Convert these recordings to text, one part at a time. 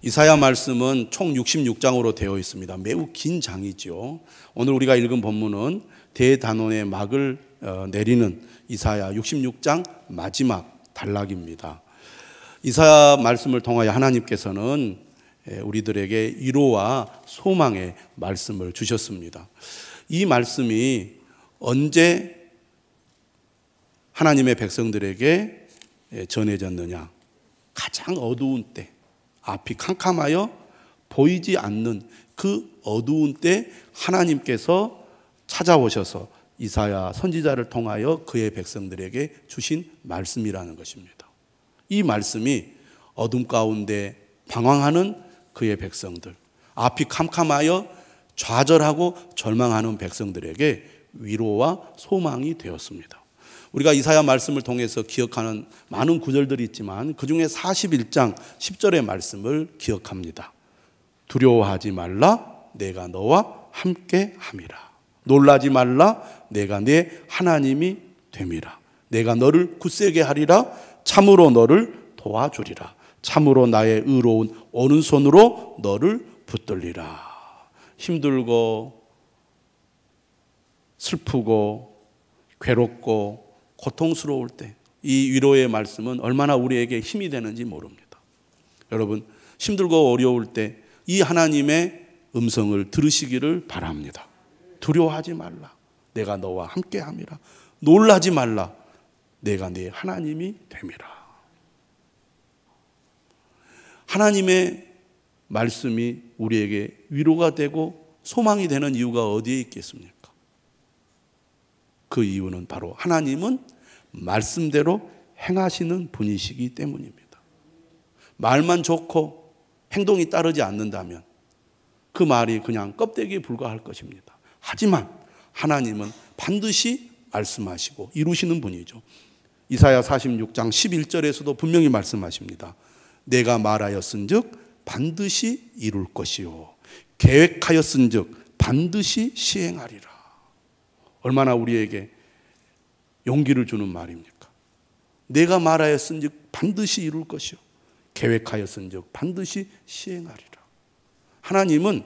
이사야 말씀은 총 66장으로 되어 있습니다. 매우 긴 장이죠. 오늘 우리가 읽은 본문은 대단원의 막을 내리는 이사야 66장 마지막 단락입니다. 이사야 말씀을 통하여 하나님께서는 우리들에게 위로와 소망의 말씀을 주셨습니다. 이 말씀이 언제 하나님의 백성들에게 전해졌느냐? 가장 어두운 때, 앞이 캄캄하여 보이지 않는 그 어두운 때 하나님께서 찾아오셔서 이사야 선지자를 통하여 그의 백성들에게 주신 말씀이라는 것입니다. 이 말씀이 어둠 가운데 방황하는 그의 백성들, 앞이 캄캄하여 좌절하고 절망하는 백성들에게 위로와 소망이 되었습니다. 우리가 이사야 말씀을 통해서 기억하는 많은 구절들이 있지만 그중에 41장 10절의 말씀을 기억합니다. 두려워하지 말라, 내가 너와 함께 함이라. 놀라지 말라, 내가 네 하나님이 됨이라. 내가 너를 굳세게 하리라. 참으로 너를 도와주리라. 참으로 나의 의로운 오른손으로 너를 붙들리라. 힘들고 슬프고 괴롭고 고통스러울 때 이 위로의 말씀은 얼마나 우리에게 힘이 되는지 모릅니다. 여러분, 힘들고 어려울 때 이 하나님의 음성을 들으시기를 바랍니다. 두려워하지 말라, 내가 너와 함께 함이라. 놀라지 말라, 내가 네 하나님이 됨이라. 하나님의 말씀이 우리에게 위로가 되고 소망이 되는 이유가 어디에 있겠습니까? 그 이유는 바로 하나님은 말씀대로 행하시는 분이시기 때문입니다. 말만 좋고 행동이 따르지 않는다면 그 말이 그냥 껍데기에 불과할 것입니다. 하지만 하나님은 반드시 말씀하시고 이루시는 분이죠. 이사야 46장 11절에서도 분명히 말씀하십니다. 내가 말하였은즉 반드시 이룰 것이요 계획하였은즉 반드시 시행하리라. 얼마나 우리에게 용기를 주는 말입니까? 내가 말하였은즉 반드시 이룰 것이요 계획하였은즉 반드시 시행하리라. 하나님은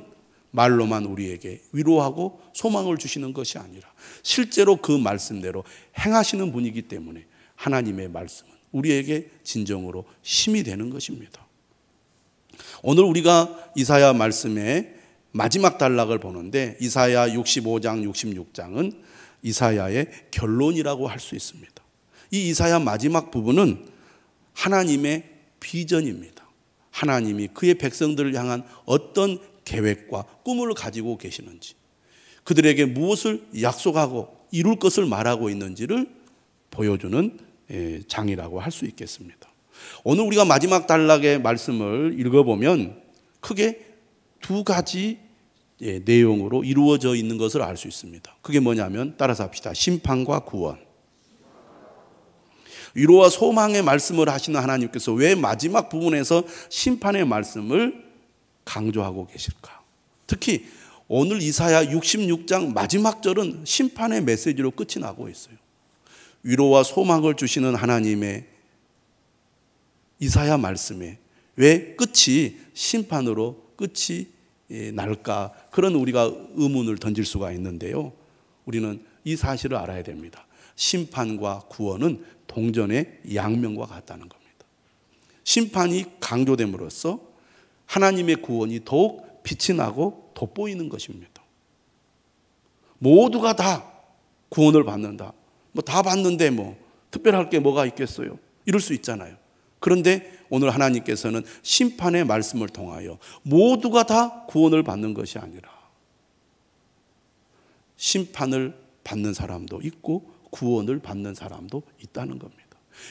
말로만 우리에게 위로하고 소망을 주시는 것이 아니라 실제로 그 말씀대로 행하시는 분이기 때문에 하나님의 말씀은 우리에게 진정으로 힘이 되는 것입니다. 오늘 우리가 이사야 말씀의 마지막 단락을 보는데 이사야 65장, 66장은 이사야의 결론이라고 할 수 있습니다. 이 이사야 마지막 부분은 하나님의 비전입니다. 하나님이 그의 백성들을 향한 어떤 계획과 꿈을 가지고 계시는지, 그들에게 무엇을 약속하고 이룰 것을 말하고 있는지를 보여주는 장이라고 할 수 있겠습니다. 오늘 우리가 마지막 단락의 말씀을 읽어보면 크게 두 가지 내용으로 이루어져 있는 것을 알 수 있습니다. 그게 뭐냐면 따라서 합시다. 심판과 구원. 위로와 소망의 말씀을 하시는 하나님께서 왜 마지막 부분에서 심판의 말씀을 강조하고 계실까? 특히 오늘 이사야 66장 마지막 절은 심판의 메시지로 끝이 나고 있어요. 위로와 소망을 주시는 하나님의 이사야 말씀에 왜 끝이 심판으로 끝이 날까? 그런 우리가 의문을 던질 수가 있는데요. 우리는 이 사실을 알아야 됩니다. 심판과 구원은 동전의 양면과 같다는 겁니다. 심판이 강조됨으로써 하나님의 구원이 더욱 빛이 나고 돋보이는 것입니다. 모두가 다 구원을 받는다. 다 받는데 특별할 게 뭐가 있겠어요? 이럴 수 있잖아요. 그런데 오늘 하나님께서는 심판의 말씀을 통하여 모두가 다 구원을 받는 것이 아니라 심판을 받는 사람도 있고 구원을 받는 사람도 있다는 겁니다.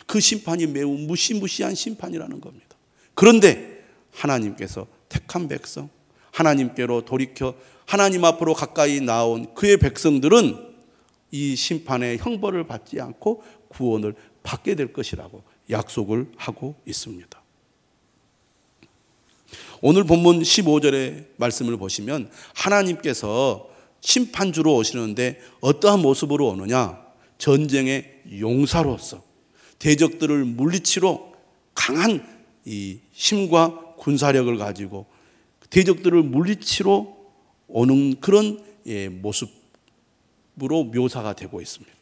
그 심판이 매우 무시무시한 심판이라는 겁니다. 그런데 하나님께서 택한 백성, 하나님께로 돌이켜 하나님 앞으로 가까이 나온 그의 백성들은 이 심판의 형벌을 받지 않고 구원을 받게 될 것이라고 약속을 하고 있습니다. 오늘 본문 15절의 말씀을 보시면 하나님께서 심판주로 오시는데 어떠한 모습으로 오느냐? 전쟁의 용사로서 대적들을 물리치러 강한 이 힘과 군사력을 가지고 대적들을 물리치러 오는 그런 모습으로 묘사가 되고 있습니다.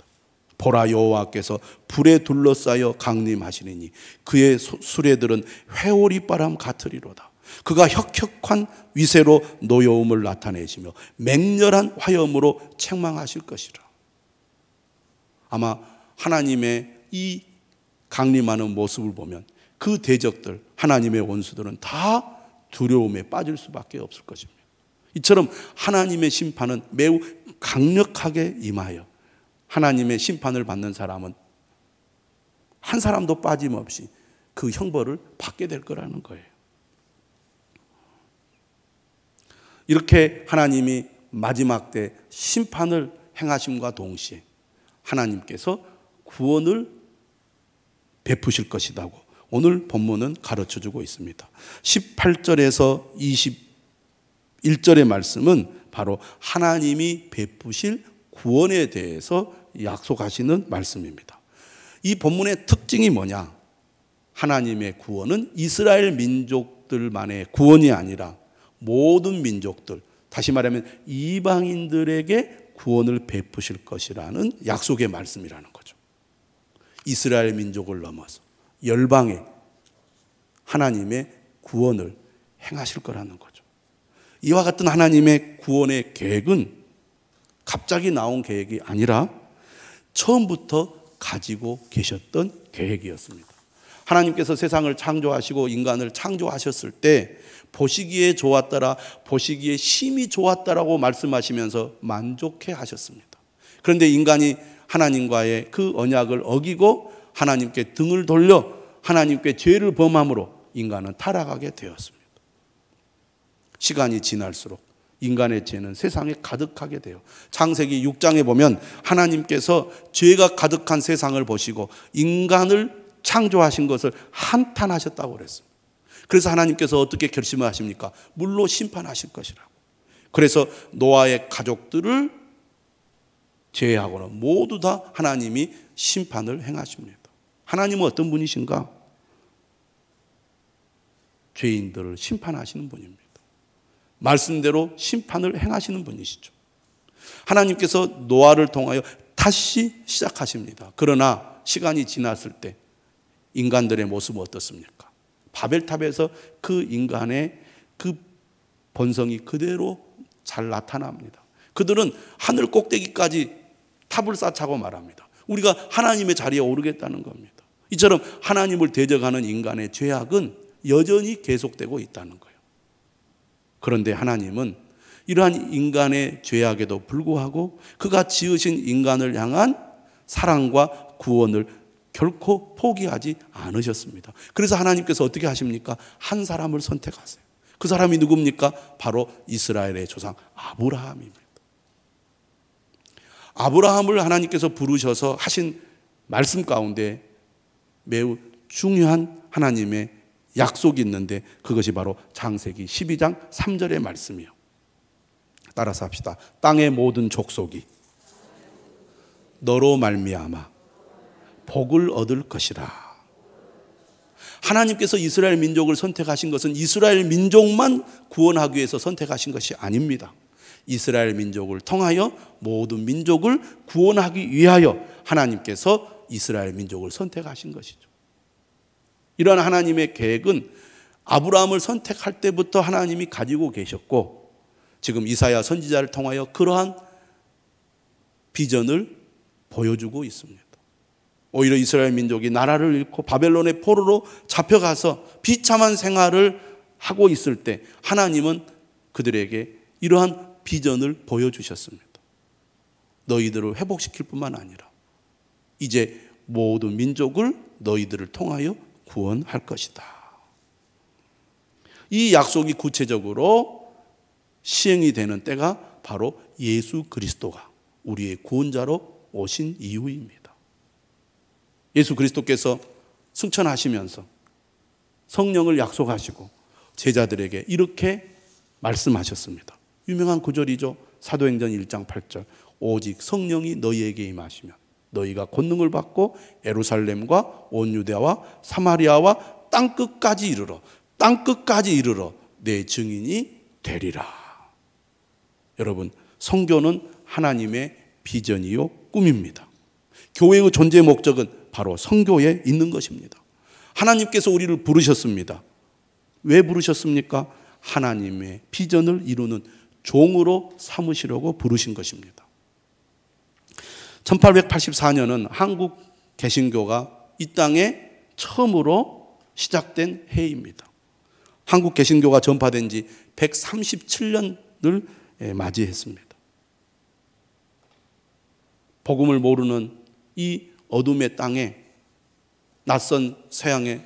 보라, 여호와께서 불에 둘러싸여 강림하시리니 그의 수레들은 회오리바람 같으리로다. 그가 혁혁한 위세로 노여움을 나타내시며 맹렬한 화염으로 책망하실 것이라. 아마 하나님의 이 강림하는 모습을 보면 그 대적들, 하나님의 원수들은 다 두려움에 빠질 수밖에 없을 것입니다. 이처럼 하나님의 심판은 매우 강력하게 임하여 하나님의 심판을 받는 사람은 한 사람도 빠짐없이 그 형벌을 받게 될 거라는 거예요. 이렇게 하나님이 마지막 때 심판을 행하심과 동시에 하나님께서 구원을 베푸실 것이라고 오늘 본문은 가르쳐주고 있습니다. 18절에서 21절의 말씀은 바로 하나님이 베푸실 구원에 대해서 약속하시는 말씀입니다. 이 본문의 특징이 뭐냐? 하나님의 구원은 이스라엘 민족들만의 구원이 아니라 모든 민족들, 다시 말하면 이방인들에게 구원을 베푸실 것이라는 약속의 말씀이라는 거죠. 이스라엘 민족을 넘어서 열방에 하나님의 구원을 행하실 거라는 거죠. 이와 같은 하나님의 구원의 계획은 갑자기 나온 계획이 아니라 처음부터 가지고 계셨던 계획이었습니다. 하나님께서 세상을 창조하시고 인간을 창조하셨을 때 보시기에 좋았더라, 보시기에 심히 좋았다라고 말씀하시면서 만족해 하셨습니다. 그런데 인간이 하나님과의 그 언약을 어기고 하나님께 등을 돌려 하나님께 죄를 범함으로 인간은 타락하게 되었습니다. 시간이 지날수록 인간의 죄는 세상에 가득하게 돼요. 창세기 6장에 보면 하나님께서 죄가 가득한 세상을 보시고 인간을 창조하신 것을 한탄하셨다고 그랬습니다. 그래서 하나님께서 어떻게 결심을 하십니까? 물로 심판하실 것이라고. 그래서 노아의 가족들을 제외하고는 모두 다 하나님이 심판을 행하십니다. 하나님은 어떤 분이신가? 죄인들을 심판하시는 분입니다. 말씀대로 심판을 행하시는 분이시죠. 하나님께서 노아를 통하여 다시 시작하십니다. 그러나 시간이 지났을 때 인간들의 모습은 어떻습니까? 바벨탑에서 그 인간의 그 본성이 그대로 잘 나타납니다. 그들은 하늘 꼭대기까지 탑을 쌓자고 말합니다. 우리가 하나님의 자리에 오르겠다는 겁니다. 이처럼 하나님을 대적하는 인간의 죄악은 여전히 계속되고 있다는 거예요. 그런데 하나님은 이러한 인간의 죄악에도 불구하고 그가 지으신 인간을 향한 사랑과 구원을 결코 포기하지 않으셨습니다. 그래서 하나님께서 어떻게 하십니까? 한 사람을 선택하세요. 그 사람이 누굽니까? 바로 이스라엘의 조상 아브라함입니다. 아브라함을 하나님께서 부르셔서 하신 말씀 가운데 매우 중요한 하나님의 약속이 있는데 그것이 바로 창세기 12장 3절의 말씀이요. 따라서 합시다. 땅의 모든 족속이 너로 말미암아 복을 얻을 것이라. 하나님께서 이스라엘 민족을 선택하신 것은 이스라엘 민족만 구원하기 위해서 선택하신 것이 아닙니다. 이스라엘 민족을 통하여 모든 민족을 구원하기 위하여 하나님께서 이스라엘 민족을 선택하신 것이죠. 이러한 하나님의 계획은 아브라함을 선택할 때부터 하나님이 가지고 계셨고 지금 이사야 선지자를 통하여 그러한 비전을 보여주고 있습니다. 오히려 이스라엘 민족이 나라를 잃고 바벨론의 포로로 잡혀가서 비참한 생활을 하고 있을 때 하나님은 그들에게 이러한 비전을 보여주셨습니다. 너희들을 회복시킬 뿐만 아니라 이제 모든 민족을 너희들을 통하여 구원할 것이다. 이 약속이 구체적으로 시행이 되는 때가 바로 예수 그리스도가 우리의 구원자로 오신 이후입니다. 예수 그리스도께서 승천하시면서 성령을 약속하시고 제자들에게 이렇게 말씀하셨습니다. 유명한 구절이죠. 사도행전 1장 8절. 오직 성령이 너희에게 임하시면 너희가 권능을 받고 예루살렘과 온 유대와 사마리아와 땅끝까지 이르러 땅끝까지 이르러 내 증인이 되리라. 여러분, 선교는 하나님의 비전이요 꿈입니다. 교회의 존재 목적은 바로 선교에 있는 것입니다. 하나님께서 우리를 부르셨습니다. 왜 부르셨습니까? 하나님의 비전을 이루는 종으로 삼으시려고 부르신 것입니다. 1884년은 한국 개신교가 이 땅에 처음으로 시작된 해입니다. 한국 개신교가 전파된 지 137년을 맞이했습니다. 복음을 모르는 이 어둠의 땅에 낯선 서양의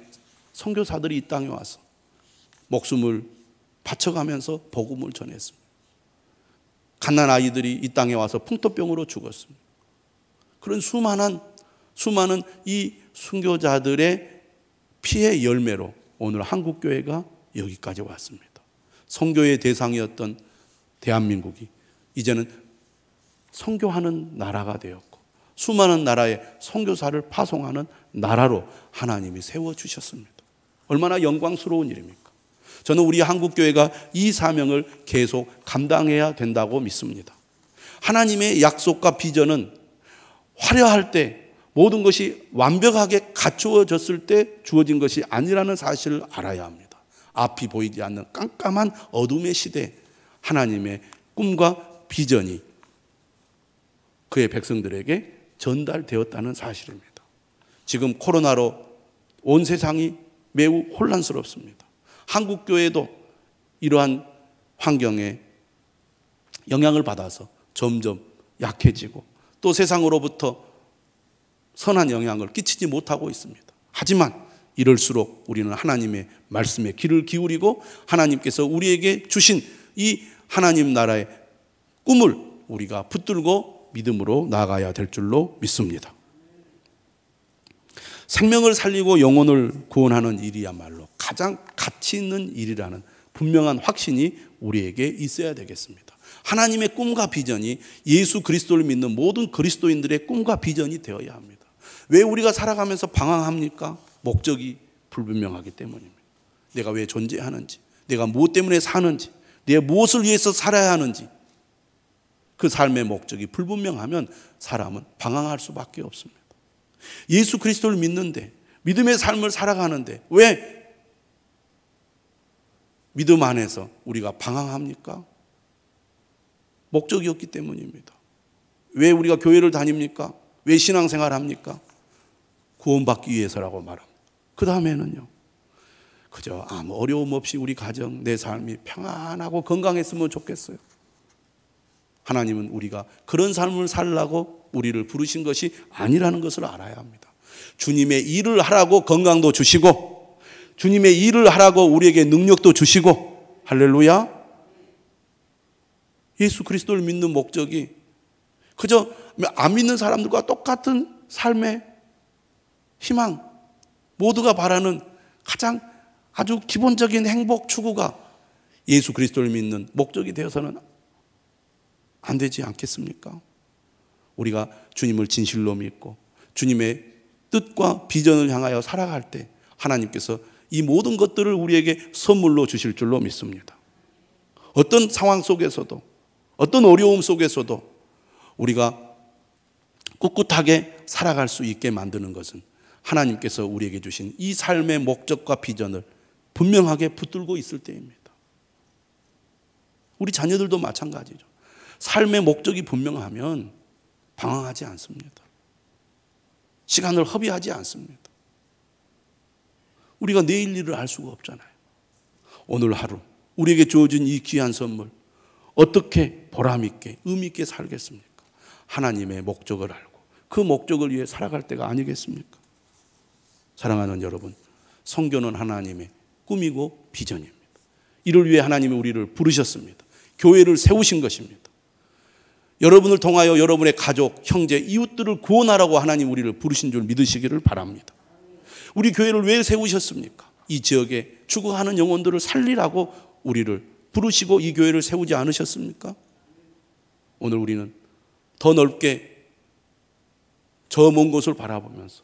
선교사들이 이 땅에 와서 목숨을 바쳐가면서 복음을 전했습니다. 갓난 아이들이 이 땅에 와서 풍토병으로 죽었습니다. 그런 수많은 이 순교자들의 피해 열매로 오늘 한국교회가 여기까지 왔습니다. 선교의 대상이었던 대한민국이 이제는 선교하는 나라가 되었고 수많은 나라에 선교사를 파송하는 나라로 하나님이 세워주셨습니다. 얼마나 영광스러운 일입니까? 저는 우리 한국교회가 이 사명을 계속 감당해야 된다고 믿습니다. 하나님의 약속과 비전은 화려할 때 모든 것이 완벽하게 갖추어졌을 때 주어진 것이 아니라는 사실을 알아야 합니다. 앞이 보이지 않는 깜깜한 어둠의 시대에 하나님의 꿈과 비전이 그의 백성들에게 전달되었다는 사실입니다. 지금 코로나로 온 세상이 매우 혼란스럽습니다. 한국교회도 이러한 환경에 영향을 받아서 점점 약해지고 또 세상으로부터 선한 영향을 끼치지 못하고 있습니다. 하지만 이럴수록 우리는 하나님의 말씀에 귀를 기울이고 하나님께서 우리에게 주신 이 하나님 나라의 꿈을 우리가 붙들고 믿음으로 나아가야 될 줄로 믿습니다. 생명을 살리고 영혼을 구원하는 일이야말로 가장 가치 있는 일이라는 분명한 확신이 우리에게 있어야 되겠습니다. 하나님의 꿈과 비전이 예수 그리스도를 믿는 모든 그리스도인들의 꿈과 비전이 되어야 합니다. 왜 우리가 살아가면서 방황합니까? 목적이 불분명하기 때문입니다. 내가 왜 존재하는지, 내가 무엇 때문에 사는지, 내가 무엇을 위해서 살아야 하는지 그 삶의 목적이 불분명하면 사람은 방황할 수밖에 없습니다. 예수 그리스도를 믿는데 믿음의 삶을 살아가는데 왜 믿음 안에서 우리가 방황합니까? 목적이 없기 때문입니다. 왜 우리가 교회를 다닙니까? 왜 신앙생활을 합니까? 구원받기 위해서라고 말합니다. 그 다음에는요, 그저 아무 어려움 없이 우리 가정, 내 삶이 평안하고 건강했으면 좋겠어요. 하나님은 우리가 그런 삶을 살라고 우리를 부르신 것이 아니라는 것을 알아야 합니다. 주님의 일을 하라고 건강도 주시고 주님의 일을 하라고 우리에게 능력도 주시고, 할렐루야. 예수 그리스도를 믿는 목적이 그저 안 믿는 사람들과 똑같은 삶의 희망, 모두가 바라는 가장 아주 기본적인 행복 추구가 예수 그리스도를 믿는 목적이 되어서는 안 되지 않겠습니까? 우리가 주님을 진실로 믿고 주님의 뜻과 비전을 향하여 살아갈 때 하나님께서 이 모든 것들을 우리에게 선물로 주실 줄로 믿습니다. 어떤 상황 속에서도, 어떤 어려움 속에서도 우리가 꿋꿋하게 살아갈 수 있게 만드는 것은 하나님께서 우리에게 주신 이 삶의 목적과 비전을 분명하게 붙들고 있을 때입니다. 우리 자녀들도 마찬가지죠. 삶의 목적이 분명하면 방황하지 않습니다. 시간을 허비하지 않습니다. 우리가 내일 일을 알 수가 없잖아요. 오늘 하루 우리에게 주어진 이 귀한 선물 어떻게 보람 있게 의미 있게 살겠습니까? 하나님의 목적을 알고 그 목적을 위해 살아갈 때가 아니겠습니까? 사랑하는 여러분, 선교는 하나님의 꿈이고 비전입니다. 이를 위해 하나님이 우리를 부르셨습니다. 교회를 세우신 것입니다. 여러분을 통하여 여러분의 가족, 형제, 이웃들을 구원하라고 하나님 우리를 부르신 줄 믿으시기를 바랍니다. 우리 교회를 왜 세우셨습니까? 이 지역에 죽어가는 영혼들을 살리라고 우리를 부르시고 이 교회를 세우지 않으셨습니까? 오늘 우리는 더 넓게 저 먼 곳을 바라보면서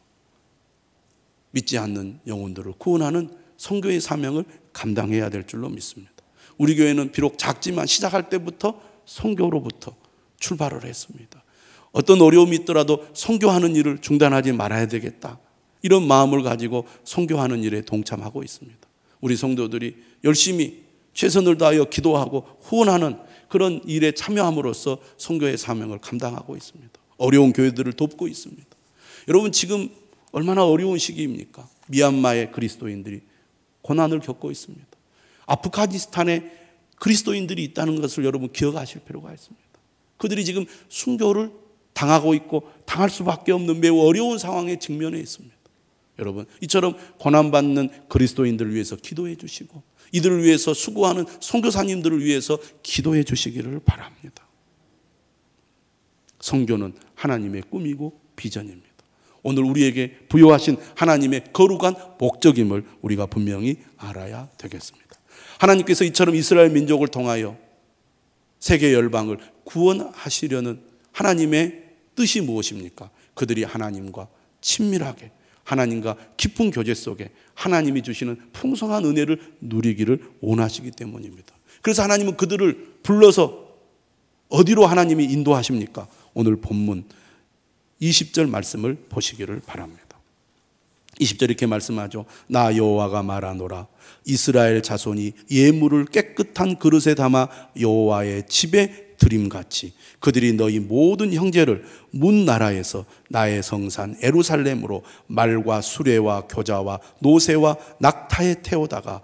믿지 않는 영혼들을 구원하는 선교의 사명을 감당해야 될 줄로 믿습니다. 우리 교회는 비록 작지만 시작할 때부터 선교로부터 출발을 했습니다. 어떤 어려움이 있더라도 선교하는 일을 중단하지 말아야 되겠다, 이런 마음을 가지고 선교하는 일에 동참하고 있습니다. 우리 성도들이 열심히 최선을 다하여 기도하고 후원하는 그런 일에 참여함으로써 선교의 사명을 감당하고 있습니다. 어려운 교회들을 돕고 있습니다. 여러분, 지금 얼마나 어려운 시기입니까? 미얀마의 그리스도인들이 고난을 겪고 있습니다. 아프가니스탄에 그리스도인들이 있다는 것을 여러분 기억하실 필요가 있습니다. 그들이 지금 순교를 당하고 있고 당할 수밖에 없는 매우 어려운 상황에 직면해 있습니다. 여러분, 이처럼 고난받는 그리스도인들을 위해서 기도해 주시고 이들을 위해서 수고하는 선교사님들을 위해서 기도해 주시기를 바랍니다. 선교는 하나님의 꿈이고 비전입니다. 오늘 우리에게 부여하신 하나님의 거룩한 목적임을 우리가 분명히 알아야 되겠습니다. 하나님께서 이처럼 이스라엘 민족을 통하여 세계 열방을 구원하시려는 하나님의 뜻이 무엇입니까? 그들이 하나님과 친밀하게, 하나님과 깊은 교제 속에 하나님이 주시는 풍성한 은혜를 누리기를 원하시기 때문입니다. 그래서 하나님은 그들을 불러서 어디로 하나님이 인도하십니까? 오늘 본문 20절 말씀을 보시기를 바랍니다. 20절 이렇게 말씀하죠. 나 여호와가 말하노라. 이스라엘 자손이 예물을 깨끗한 그릇에 담아 여호와의 집에 드림같이 그들이 너희 모든 형제를 문 나라에서 나의 성산 예루살렘으로 말과 수레와 교자와 노새와 낙타에 태우다가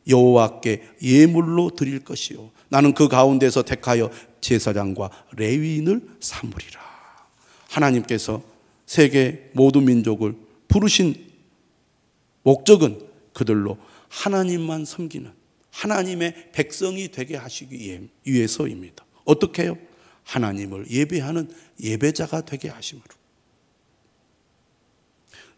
여호와께 예물로 드릴 것이요 나는 그 가운데서 택하여 제사장과 레위인을 삼으리라. 하나님께서 세계 모든 민족을 부르신 목적은 그들로 하나님만 섬기는 하나님의 백성이 되게 하시기 위해서입니다. 어떻게 해요? 하나님을 예배하는 예배자가 되게 하심으로.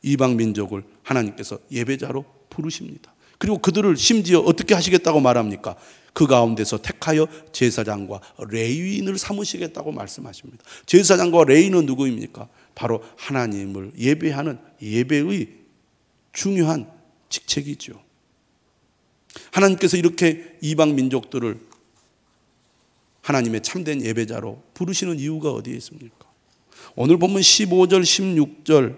이방 민족을 하나님께서 예배자로 부르십니다. 그리고 그들을 심지어 어떻게 하시겠다고 말합니까? 그 가운데서 택하여 제사장과 레위인을 삼으시겠다고 말씀하십니다. 제사장과 레위인은 누구입니까? 바로 하나님을 예배하는 예배의 중요한 직책이죠. 하나님께서 이렇게 이방 민족들을 하나님의 참된 예배자로 부르시는 이유가 어디에 있습니까? 오늘 보면 15절, 16절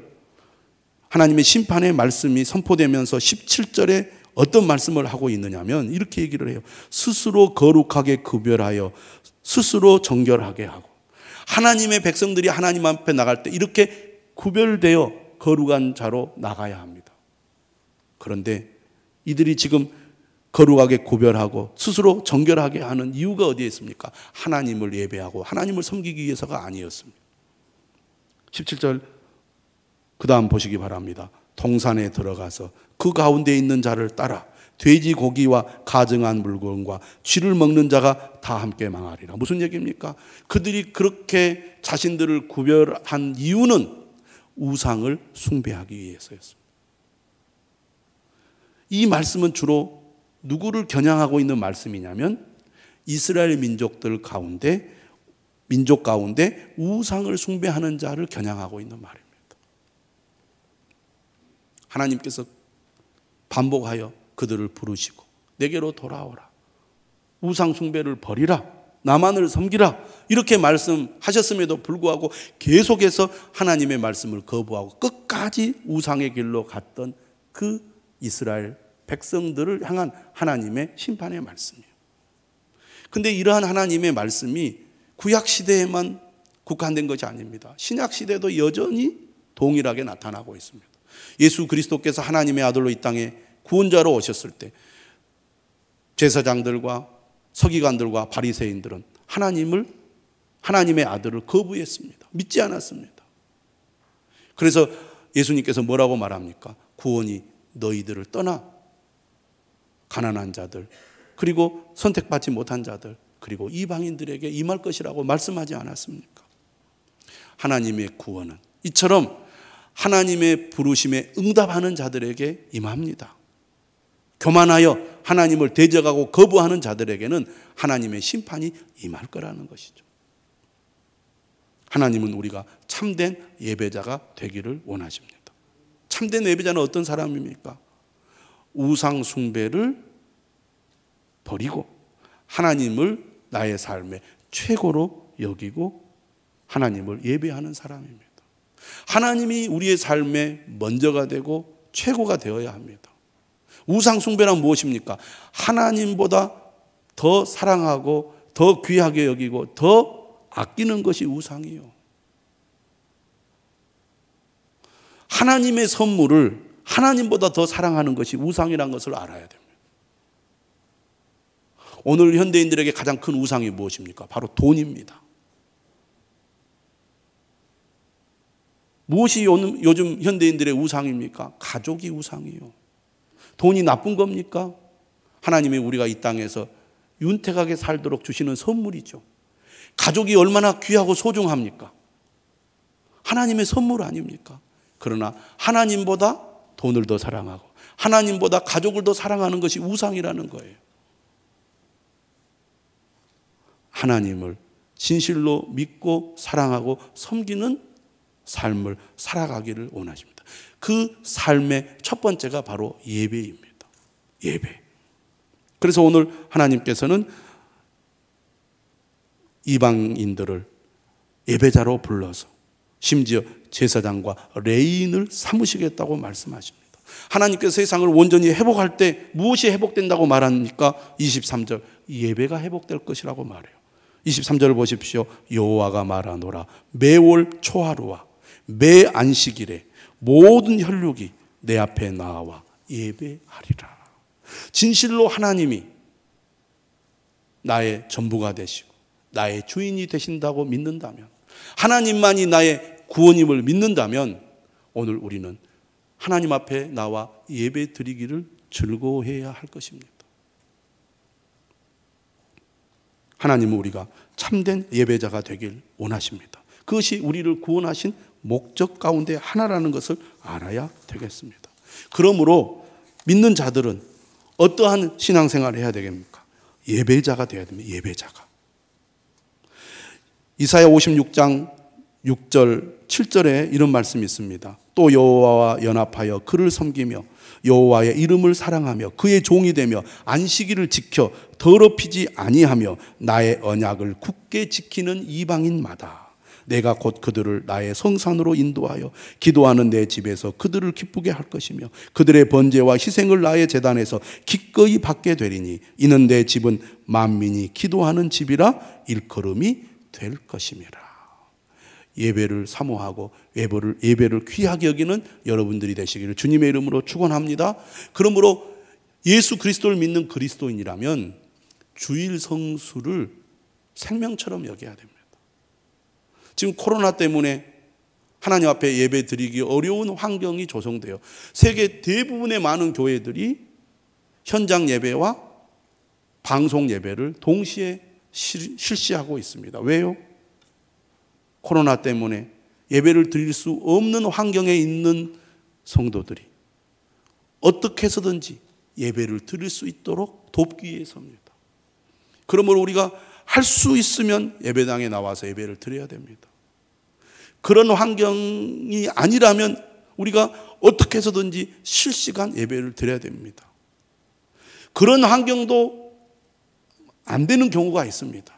하나님의 심판의 말씀이 선포되면서 17절에 어떤 말씀을 하고 있느냐면 이렇게 얘기를 해요. 스스로 거룩하게 구별하여 스스로 정결하게 하고. 하나님의 백성들이 하나님 앞에 나갈 때 이렇게 구별되어 거룩한 자로 나가야 합니다. 그런데 이들이 지금 거룩하게 구별하고 스스로 정결하게 하는 이유가 어디에 있습니까? 하나님을 예배하고 하나님을 섬기기 위해서가 아니었습니다. 17절 그 다음 보시기 바랍니다. 동산에 들어가서 그 가운데 있는 자를 따라 돼지고기와 가증한 물건과 쥐를 먹는 자가 다 함께 망하리라. 무슨 얘기입니까? 그들이 그렇게 자신들을 구별한 이유는 우상을 숭배하기 위해서였습니다. 이 말씀은 주로 누구를 겨냥하고 있는 말씀이냐면 이스라엘 민족 가운데 우상을 숭배하는 자를 겨냥하고 있는 말입니다. 하나님께서 반복하여 그들을 부르시고 내게로 돌아오라. 우상 숭배를 버리라. 나만을 섬기라. 이렇게 말씀하셨음에도 불구하고 계속해서 하나님의 말씀을 거부하고 끝까지 우상의 길로 갔던 그 이스라엘 백성들을 향한 하나님의 심판의 말씀이에요. 그런데 이러한 하나님의 말씀이 구약 시대에만 국한된 것이 아닙니다. 신약 시대도 여전히 동일하게 나타나고 있습니다. 예수 그리스도께서 하나님의 아들로 이 땅에 구원자로 오셨을 때 제사장들과 서기관들과 바리새인들은 하나님의 아들을 거부했습니다. 믿지 않았습니다. 그래서 예수님께서 뭐라고 말합니까? 구원이 너희들을 떠나 가난한 자들 그리고 선택받지 못한 자들 그리고 이방인들에게 임할 것이라고 말씀하지 않았습니까? 하나님의 구원은 이처럼 하나님의 부르심에 응답하는 자들에게 임합니다. 교만하여 하나님을 대적하고 거부하는 자들에게는 하나님의 심판이 임할 거라는 것이죠. 하나님은 우리가 참된 예배자가 되기를 원하십니다. 참된 예배자는 어떤 사람입니까? 우상 숭배를 버리고 하나님을 나의 삶의 최고로 여기고 하나님을 예배하는 사람입니다. 하나님이 우리의 삶의 먼저가 되고 최고가 되어야 합니다. 우상 숭배란 무엇입니까? 하나님보다 더 사랑하고 더 귀하게 여기고 더 아끼는 것이 우상이요. 하나님의 선물을 하나님보다 더 사랑하는 것이 우상이라는 것을 알아야 됩니다. 오늘 현대인들에게 가장 큰 우상이 무엇입니까? 바로 돈입니다. 무엇이 요즘 현대인들의 우상입니까? 가족이 우상이요. 돈이 나쁜 겁니까? 하나님이 우리가 이 땅에서 윤택하게 살도록 주시는 선물이죠. 가족이 얼마나 귀하고 소중합니까? 하나님의 선물 아닙니까? 그러나 하나님보다 돈을 더 사랑하고 하나님보다 가족을 더 사랑하는 것이 우상이라는 거예요. 하나님을 진실로 믿고 사랑하고 섬기는 삶을 살아가기를 원하십니다. 그 삶의 첫 번째가 바로 예배입니다. 예배. 그래서 오늘 하나님께서는 이방인들을 예배자로 불러서 심지어 제사장과 레위인을 삼으시겠다고 말씀하십니다. 하나님께서 세상을 온전히 회복할 때 무엇이 회복된다고 말합니까? 23절 예배가 회복될 것이라고 말해요. 23절을 보십시오. 여호와가 말하노라 매월 초하루와 매 안식일에 모든 혈육이 내 앞에 나와 예배하리라. 진실로 하나님이 나의 전부가 되시고 나의 주인이 되신다고 믿는다면, 하나님만이 나의 구원임을 믿는다면 오늘 우리는 하나님 앞에 나와 예배 드리기를 즐거워해야 할 것입니다. 하나님은 우리가 참된 예배자가 되길 원하십니다. 그것이 우리를 구원하신 목적 가운데 하나라는 것을 알아야 되겠습니다. 그러므로 믿는 자들은 어떠한 신앙생활을 해야 되겠습니까? 예배자가 되어야 됩니다. 예배자가. 이사야 56장 6절 7절에 이런 말씀이 있습니다. 또 여호와와 연합하여 그를 섬기며 여호와의 이름을 사랑하며 그의 종이 되며 안식일을 지켜 더럽히지 아니하며 나의 언약을 굳게 지키는 이방인마다 내가 곧 그들을 나의 성산으로 인도하여 기도하는 내 집에서 그들을 기쁘게 할 것이며 그들의 번제와 희생을 나의 제단에서 기꺼이 받게 되리니 이는 내 집은 만민이 기도하는 집이라 일컬음이 될 것임이라. 예배를 사모하고 예배를 귀하게 여기는 여러분들이 되시기를 주님의 이름으로 축원합니다. 그러므로 예수 그리스도를 믿는 그리스도인이라면 주일 성수를 생명처럼 여겨야 됩니다. 지금 코로나 때문에 하나님 앞에 예배 드리기 어려운 환경이 조성돼요. 세계 대부분의 많은 교회들이 현장 예배와 방송 예배를 동시에 실시하고 있습니다. 왜요? 코로나 때문에 예배를 드릴 수 없는 환경에 있는 성도들이 어떻게 해서든지 예배를 드릴 수 있도록 돕기 위해서입니다. 그러므로 우리가 할 수 있으면 예배당에 나와서 예배를 드려야 됩니다. 그런 환경이 아니라면 우리가 어떻게 해서든지 실시간 예배를 드려야 됩니다. 그런 환경도 안 되는 경우가 있습니다.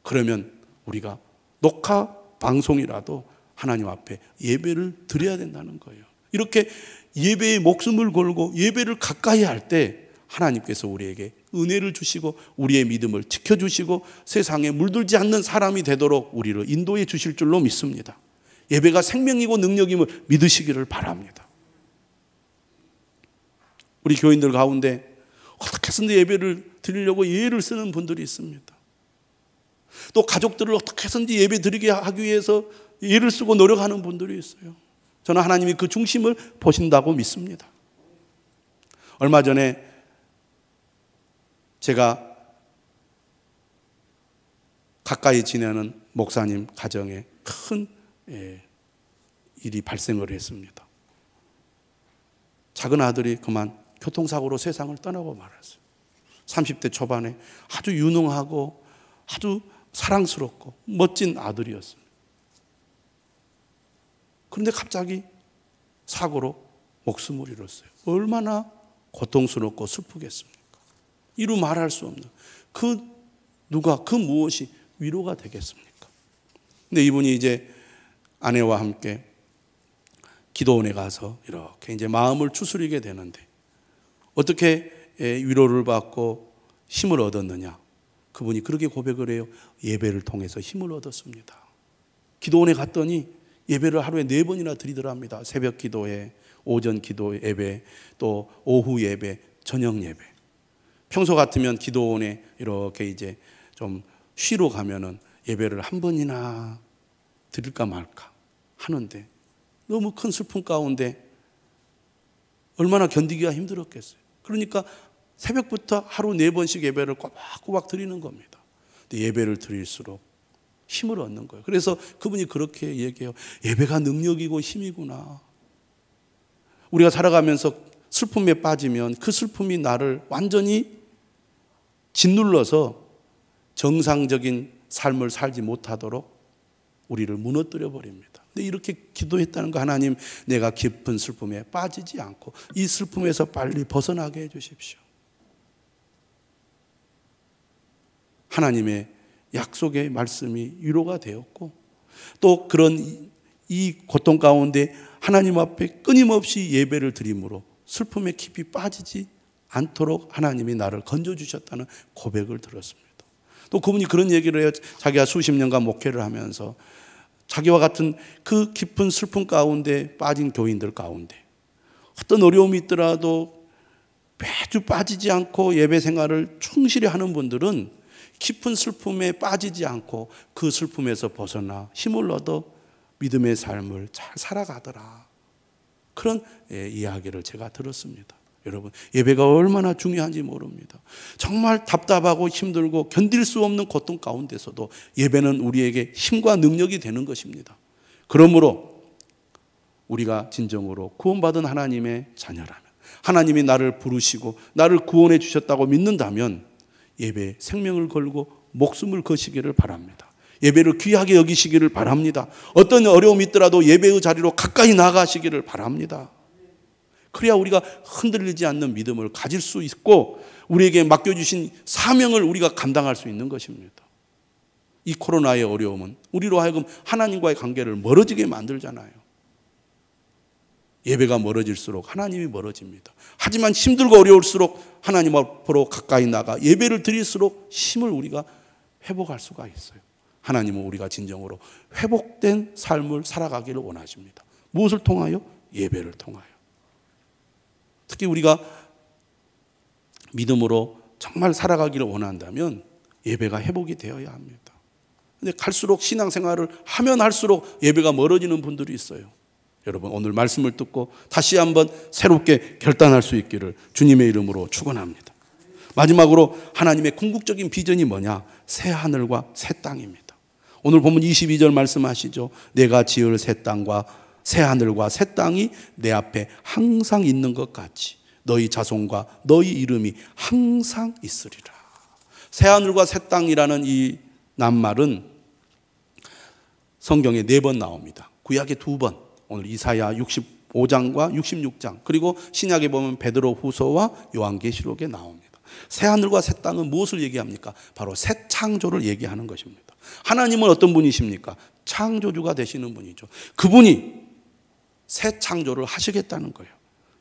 그러면 우리가 녹화 방송이라도 하나님 앞에 예배를 드려야 된다는 거예요. 이렇게 예배에 목숨을 걸고 예배를 가까이 할 때 하나님께서 우리에게 은혜를 주시고 우리의 믿음을 지켜주시고 세상에 물들지 않는 사람이 되도록 우리를 인도해 주실 줄로 믿습니다. 예배가 생명이고 능력임을 믿으시기를 바랍니다. 우리 교인들 가운데 어떻게 해서든 예배를 드리려고 예를 쓰는 분들이 있습니다. 또 가족들을 어떻게 해서든지 예배 드리게 하기 위해서 예를 쓰고 노력하는 분들이 있어요. 저는 하나님이 그 중심을 보신다고 믿습니다. 얼마 전에 제가 가까이 지내는 목사님 가정에 큰 일이 발생을 했습니다. 작은 아들이 그만 교통사고로 세상을 떠나고 말았어요. 30대 초반에 아주 유능하고 아주 사랑스럽고 멋진 아들이었습니다. 그런데 갑자기 사고로 목숨을 잃었어요. 얼마나 고통스럽고 슬프겠습니까? 이루 말할 수 없는 그 무엇이 위로가 되겠습니까? 근데 이분이 이제 아내와 함께 기도원에 가서 이렇게 이제 마음을 추스리게 되는데 어떻게 위로를 받고 힘을 얻었느냐? 그분이 그렇게 고백을 해요. 예배를 통해서 힘을 얻었습니다. 기도원에 갔더니 예배를 하루에 4번이나 드리더랍니다. 새벽 기도회, 오전 기도 예배, 또 오후 예배, 저녁 예배. 평소 같으면 기도원에 이렇게 이제 좀 쉬러 가면은 예배를 한 번이나 드릴까 말까 하는데 너무 큰 슬픔 가운데 얼마나 견디기가 힘들었겠어요. 그러니까 새벽부터 하루 4번씩 예배를 꼬박꼬박 드리는 겁니다. 근데 예배를 드릴수록 힘을 얻는 거예요. 그래서 그분이 그렇게 얘기해요. 예배가 능력이고 힘이구나. 우리가 살아가면서 슬픔에 빠지면 그 슬픔이 나를 완전히 짓눌러서 정상적인 삶을 살지 못하도록 우리를 무너뜨려 버립니다. 근데 이렇게 기도했다는 거, 하나님, 내가 깊은 슬픔에 빠지지 않고 이 슬픔에서 빨리 벗어나게 해 주십시오. 하나님의 약속의 말씀이 위로가 되었고 또 그런 이 고통 가운데 하나님 앞에 끊임없이 예배를 드림으로 슬픔에 깊이 빠지지 않도록 하나님이 나를 건져주셨다는 고백을 들었습니다. 또 그분이 그런 얘기를 해요. 자기가 수십 년간 목회를 하면서 자기와 같은 그 깊은 슬픔 가운데 빠진 교인들 가운데 어떤 어려움이 있더라도 매주 빠지지 않고 예배 생활을 충실히 하는 분들은 깊은 슬픔에 빠지지 않고 그 슬픔에서 벗어나 힘을 얻어 믿음의 삶을 잘 살아가더라. 그런 이야기를 제가 들었습니다. 여러분, 예배가 얼마나 중요한지 모릅니다. 정말 답답하고 힘들고 견딜 수 없는 고통 가운데서도 예배는 우리에게 힘과 능력이 되는 것입니다. 그러므로 우리가 진정으로 구원받은 하나님의 자녀라면, 하나님이 나를 부르시고 나를 구원해 주셨다고 믿는다면 예배에 생명을 걸고 목숨을 거시기를 바랍니다. 예배를 귀하게 여기시기를 바랍니다. 어떤 어려움이 있더라도 예배의 자리로 가까이 나가시기를 바랍니다. 그래야 우리가 흔들리지 않는 믿음을 가질 수 있고 우리에게 맡겨주신 사명을 우리가 감당할 수 있는 것입니다. 이 코로나의 어려움은 우리로 하여금 하나님과의 관계를 멀어지게 만들잖아요. 예배가 멀어질수록 하나님이 멀어집니다. 하지만 힘들고 어려울수록 하나님 앞으로 가까이 나가 예배를 드릴수록 힘을 우리가 회복할 수가 있어요. 하나님은 우리가 진정으로 회복된 삶을 살아가기를 원하십니다. 무엇을 통하여? 예배를 통하여. 특히 우리가 믿음으로 정말 살아가기를 원한다면 예배가 회복이 되어야 합니다. 근데 갈수록 신앙생활을 하면 할수록 예배가 멀어지는 분들이 있어요. 여러분, 오늘 말씀을 듣고 다시 한번 새롭게 결단할 수 있기를 주님의 이름으로 축원합니다. 마지막으로 하나님의 궁극적인 비전이 뭐냐? 새 하늘과 새 땅입니다. 오늘 보면 22절 말씀하시죠. 내가 지을 새 땅과 새 하늘과 새 땅이 내 앞에 항상 있는 것 같이 너희 자손과 너희 이름이 항상 있으리라. 새 하늘과 새 땅이라는 이 낱말은 성경에 4번 나옵니다. 구약에 2번, 오늘 이사야 65장과 66장, 그리고 신약에 보면 베드로 후서와 요한계시록에 나옵니다. 새 하늘과 새 땅은 무엇을 얘기합니까? 바로 새 창조를 얘기하는 것입니다. 하나님은 어떤 분이십니까? 창조주가 되시는 분이죠. 그분이 새 창조를 하시겠다는 거예요.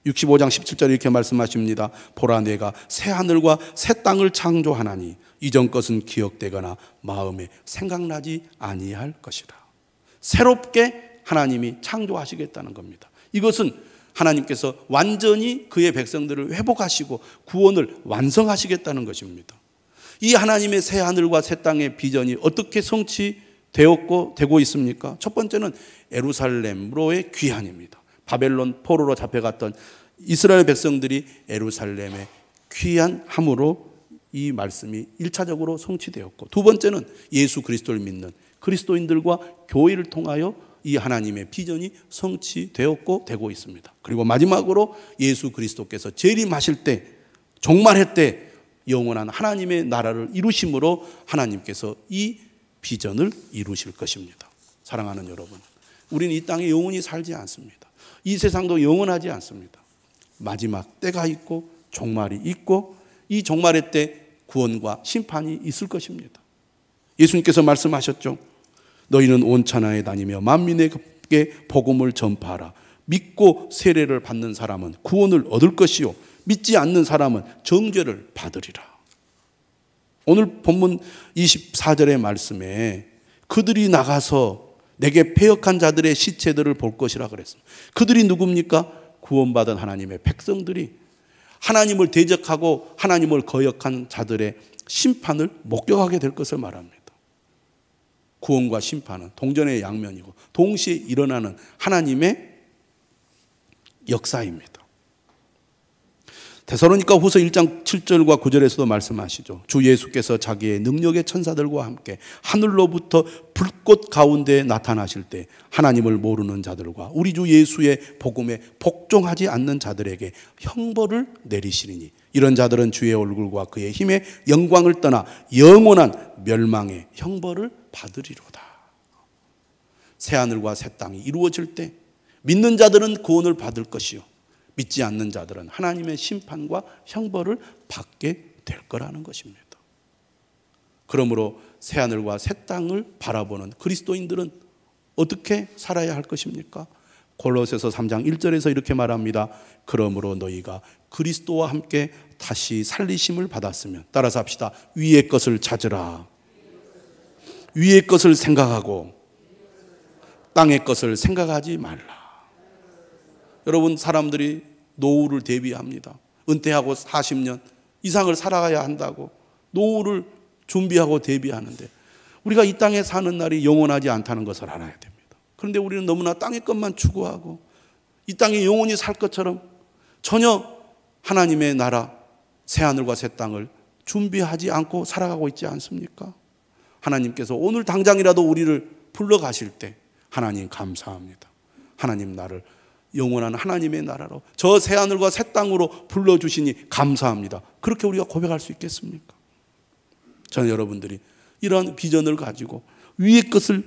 65장 17절에 이렇게 말씀하십니다. 보라, 내가 새 하늘과 새 땅을 창조하나니 이전 것은 기억되거나 마음에 생각나지 아니할 것이라. 새롭게 하나님이 창조하시겠다는 겁니다. 이것은 하나님께서 완전히 그의 백성들을 회복하시고 구원을 완성하시겠다는 것입니다. 이 하나님의 새 하늘과 새 땅의 비전이 어떻게 성취되었고 되고 있습니까? 첫 번째는 예루살렘으로의 귀환입니다. 바벨론 포로로 잡혀갔던 이스라엘 백성들이 예루살렘에 귀환함으로 이 말씀이 1차적으로 성취되었고, 두 번째는 예수 그리스도를 믿는 그리스도인들과 교회를 통하여 이 하나님의 비전이 성취되었고 되고 있습니다. 그리고 마지막으로 예수 그리스도께서 재림하실 때, 종말할 때 영원한 하나님의 나라를 이루심으로 하나님께서 이 비전을 이루실 것입니다. 사랑하는 여러분, 우리는 이 땅에 영원히 살지 않습니다. 이 세상도 영원하지 않습니다. 마지막 때가 있고 종말이 있고 이 종말의 때 구원과 심판이 있을 것입니다. 예수님께서 말씀하셨죠. 너희는 온 천하에 다니며 만민에게 복음을 전파하라. 믿고 세례를 받는 사람은 구원을 얻을 것이요 믿지 않는 사람은 정죄를 받으리라. 오늘 본문 24절의 말씀에 그들이 나가서 내게 패역한 자들의 시체들을 볼 것이라 그랬습니다. 그들이 누굽니까? 구원받은 하나님의 백성들이 하나님을 대적하고 하나님을 거역한 자들의 심판을 목격하게 될 것을 말합니다. 구원과 심판은 동전의 양면이고 동시에 일어나는 하나님의 역사입니다. 데살로니가 후서 1장 7절과 9절에서도 말씀하시죠. 주 예수께서 자기의 능력의 천사들과 함께 하늘로부터 불꽃 가운데 나타나실 때 하나님을 모르는 자들과 우리 주 예수의 복음에 복종하지 않는 자들에게 형벌을 내리시리니 이런 자들은 주의 얼굴과 그의 힘의 영광을 떠나 영원한 멸망의 형벌을 받으리로다. 새하늘과 새 땅이 이루어질 때 믿는 자들은 구원을 받을 것이요 믿지 않는 자들은 하나님의 심판과 형벌을 받게 될 거라는 것입니다. 그러므로 새하늘과 새 땅을 바라보는 그리스도인들은 어떻게 살아야 할 것입니까? 골로새서 3장 1절에서 이렇게 말합니다. 그러므로 너희가 그리스도와 함께 다시 살리심을 받았으면 따라서 합시다. 위의 것을 찾으라. 위의 것을 생각하고 땅의 것을 생각하지 말라. 여러분, 사람들이 노후를 대비합니다. 은퇴하고 40년 이상을 살아가야 한다고 노후를 준비하고 대비하는데 우리가 이 땅에 사는 날이 영원하지 않다는 것을 알아야 됩니다. 그런데 우리는 너무나 땅의 것만 추구하고 이 땅에 영원히 살 것처럼 전혀 하나님의 나라 새하늘과 새 땅을 준비하지 않고 살아가고 있지 않습니까? 하나님께서 오늘 당장이라도 우리를 불러가실 때 하나님 감사합니다. 하나님 나를 영원한 하나님의 나라로 저 새하늘과 새 땅으로 불러주시니 감사합니다. 그렇게 우리가 고백할 수 있겠습니까? 저는 여러분들이 이런 비전을 가지고 위의 것을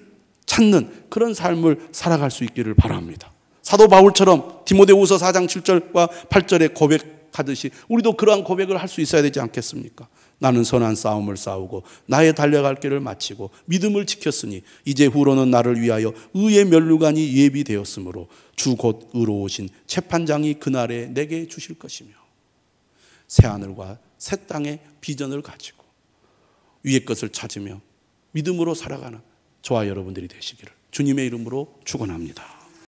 찾는 그런 삶을 살아갈 수 있기를 바랍니다. 사도 바울처럼 디모데후서 4장 7절과 8절에 고백하듯이 우리도 그러한 고백을 할 수 있어야 되지 않겠습니까? 나는 선한 싸움을 싸우고 나의 달려갈 길을 마치고 믿음을 지켰으니 이제 후로는 나를 위하여 의의 면류관이 예비되었으므로 주 곧 의로우신 재판장이 그날에 내게 주실 것이며 새하늘과 새 땅의 비전을 가지고 위의 것을 찾으며 믿음으로 살아가는 저와 여러분들이 되시기를 주님의 이름으로 축원합니다.